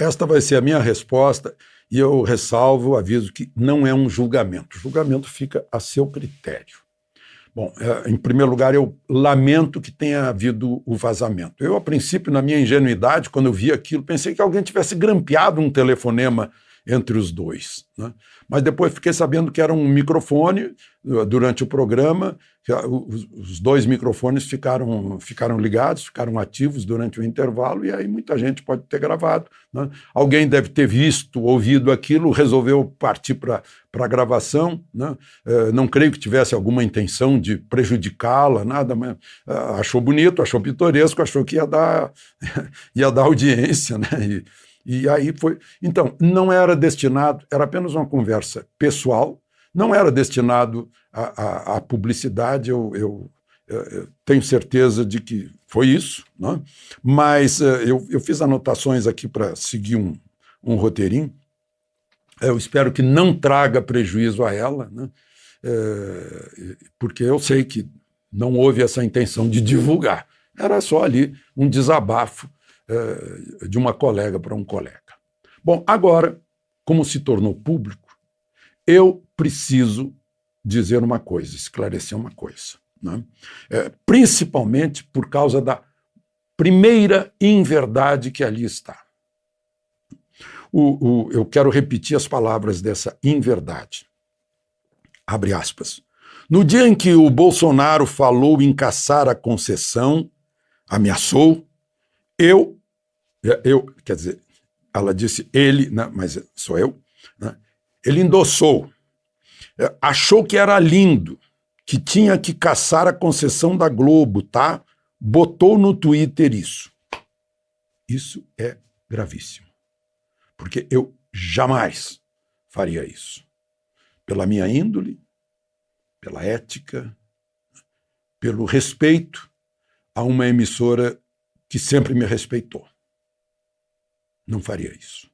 esta vai ser a minha resposta e eu ressalvo, aviso que não é um julgamento. O julgamento fica a seu critério. Bom, em primeiro lugar, eu lamento que tenha havido o vazamento. Eu, a princípio, na minha ingenuidade, quando eu vi aquilo, pensei que alguém tivesse grampeado um telefonema entre os dois, né? Mas depois fiquei sabendo que era um microfone durante o programa, os dois microfones ficaram ligados, ficaram ativos durante o intervalo, e aí muita gente pode ter gravado, né? Alguém deve ter visto, ouvido aquilo, resolveu partir para a gravação, né? Não creio que tivesse alguma intenção de prejudicá-la, nada, mas achou bonito, achou pitoresco, achou que ia dar audiência, né? E aí foi. Então, não era destinado, era apenas uma conversa pessoal, não era destinado à publicidade, eu tenho certeza de que foi isso, né? Mas eu fiz anotações aqui para seguir um roteirinho. Eu espero que não traga prejuízo a ela, né? Porque eu sei que não houve essa intenção de divulgar, era só ali um desabafo de uma colega para um colega. Bom, agora, como se tornou público, eu preciso dizer uma coisa, esclarecer uma coisa, né? Principalmente por causa da primeira inverdade que ali está. Eu quero repetir as palavras dessa inverdade. Abre aspas. No dia em que o Bolsonaro falou em caçar a concessão, ameaçou, quer dizer, ela disse ele, né, mas sou eu, né? Ele endossou, achou que era lindo, que tinha que caçar a concessão da Globo, tá? Botou no Twitter isso. Isso é gravíssimo, porque eu jamais faria isso. Pela minha índole, pela ética, pelo respeito a uma emissora que sempre me respeitou. Não faria isso.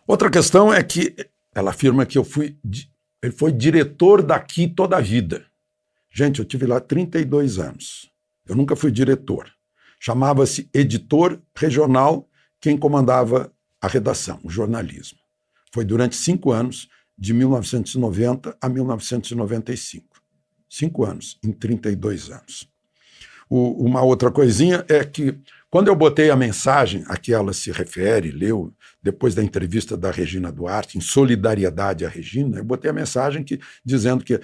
Outra questão é que ela afirma que ele foi diretor daqui toda a vida. Gente, eu tive lá 32 anos. Eu nunca fui diretor. Chamava-se editor regional quem comandava a redação, o jornalismo. Foi durante 5 anos, de 1990 a 1995. 5 anos, em 32 anos. Uma outra coisinha é que, quando eu botei a mensagem a que ela se refere, leu, depois da entrevista da Regina Duarte, em solidariedade à Regina, eu botei a mensagem dizendo que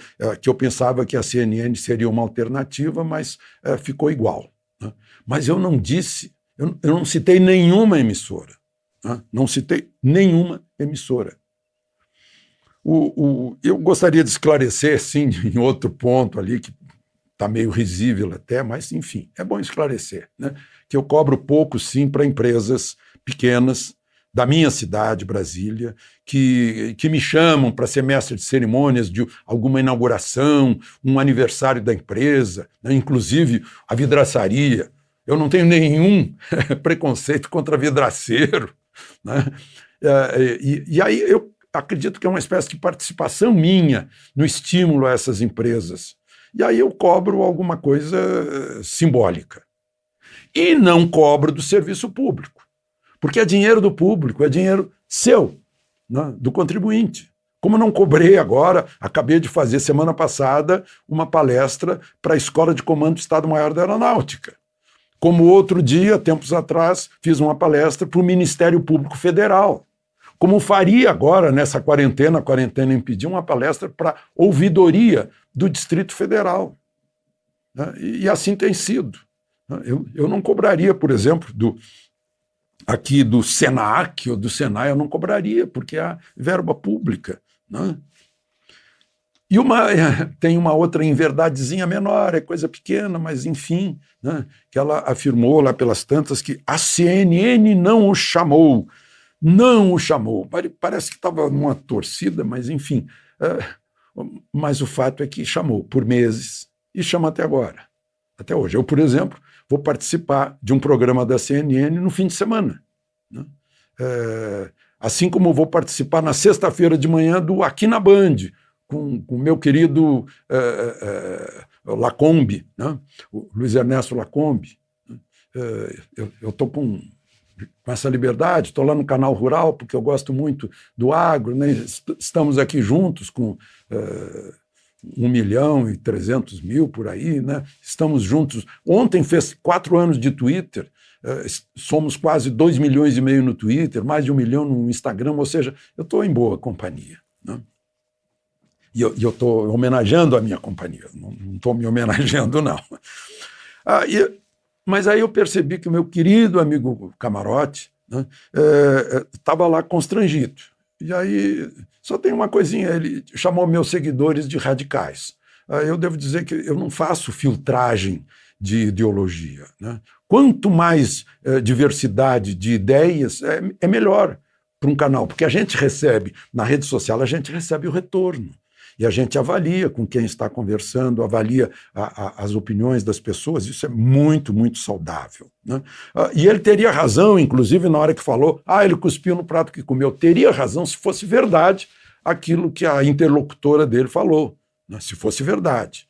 eu pensava que a CNN seria uma alternativa, mas ficou igual, né? Mas eu não disse, eu não citei nenhuma emissora, né? Não citei nenhuma emissora. Eu gostaria de esclarecer, sim, em outro ponto ali, que está meio risível até, mas, enfim, é bom esclarecer, né? Que eu cobro pouco, sim, para empresas pequenas da minha cidade, Brasília, que me chamam para ser mestre de cerimônias de alguma inauguração, um aniversário da empresa, né? Inclusive a vidraçaria. Eu não tenho nenhum preconceito contra vidraceiro, né? E aí eu acredito que é uma espécie de participação minha no estímulo a essas empresas. E aí eu cobro alguma coisa simbólica. E não cobro do serviço público, porque é dinheiro do público, é dinheiro seu, né, do contribuinte. Como não cobrei agora, acabei de fazer semana passada uma palestra para a Escola de Comando do Estado-Maior da Aeronáutica. Como outro dia, tempos atrás, fiz uma palestra para o Ministério Público Federal. Como faria agora, nessa quarentena, a quarentena impediu, uma palestra para ouvidoria do Distrito Federal. Né? E assim tem sido. Eu não cobraria, por exemplo, aqui do SENAC ou do SENAI, eu não cobraria, porque é verba pública, né? E tem uma outra inverdadezinha menor, é coisa pequena, mas enfim, né? Que ela afirmou lá pelas tantas que a CNN não o chamou. Não o chamou. Parece que estava numa torcida, mas enfim. Mas o fato é que chamou por meses e chama até agora, até hoje. Eu, por exemplo, vou participar de um programa da CNN no fim de semana, né? Assim como vou participar na sexta-feira de manhã do Aqui na Band, com o meu querido Lacombe, né? O Luiz Ernesto Lacombe. Eu estou com com essa liberdade, estou lá no Canal Rural, porque eu gosto muito do agro, né? Estamos aqui juntos com 1.300.000 por aí, né? Estamos juntos. Ontem fez 4 anos de Twitter, somos quase 2,5 milhões no Twitter, mais de 1 milhão no Instagram, ou seja, eu estou em boa companhia, né? E eu estou homenageando a minha companhia, não estou me homenageando, não. Mas aí eu percebi que o meu querido amigo Camarote, né, estava lá constrangido. E aí só tem uma coisinha, ele chamou meus seguidores de radicais. Eu devo dizer que eu não faço filtragem de ideologia, né? Quanto mais diversidade de ideias, é melhor para um canal, porque a gente recebe, na rede social, a gente recebe o retorno. E a gente avalia com quem está conversando, avalia as opiniões das pessoas, isso é muito, muito saudável, né? E ele teria razão, inclusive, na hora que falou, ele cuspiu no prato que comeu. Teria razão se fosse verdade aquilo que a interlocutora dele falou, né? Se fosse verdade.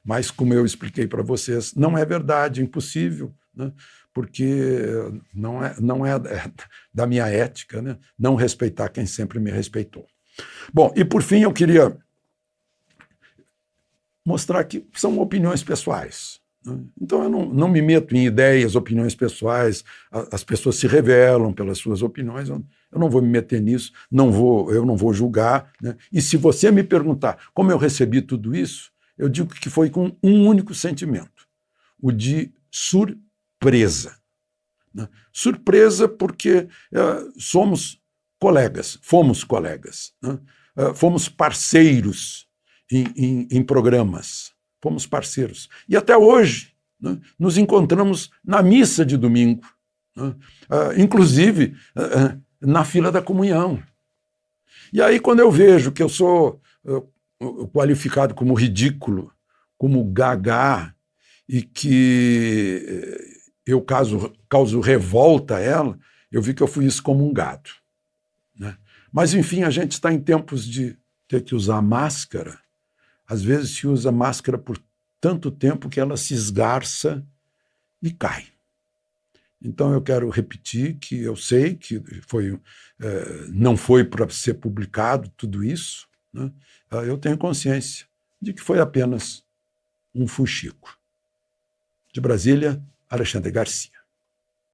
Mas, como eu expliquei para vocês, não é verdade, é impossível, né? Porque não é da minha ética, né? Não respeitar quem sempre me respeitou. Bom, e por fim eu queria mostrar que são opiniões pessoais, né? Então eu não me meto em ideias, opiniões pessoais, as pessoas se revelam pelas suas opiniões, eu não vou me meter nisso, eu não vou julgar, né? E se você me perguntar como eu recebi tudo isso, eu digo que foi com um único sentimento, o de surpresa, né? Surpresa porque fomos colegas, né? Fomos parceiros em programas, fomos parceiros. E até hoje, né, nos encontramos na missa de domingo, né, inclusive na fila da comunhão. E aí, quando eu vejo que eu sou qualificado como ridículo, como gaga, e que eu causo revolta a ela, eu vi que eu fui excomungado, né? Mas, enfim, a gente está em tempos de ter que usar máscara. Às vezes se usa máscara por tanto tempo que ela se esgarça e cai. Então eu quero repetir que eu sei que não foi para ser publicado tudo isso, né? Eu tenho consciência de que foi apenas um fuxico. De Brasília, Alexandre Garcia.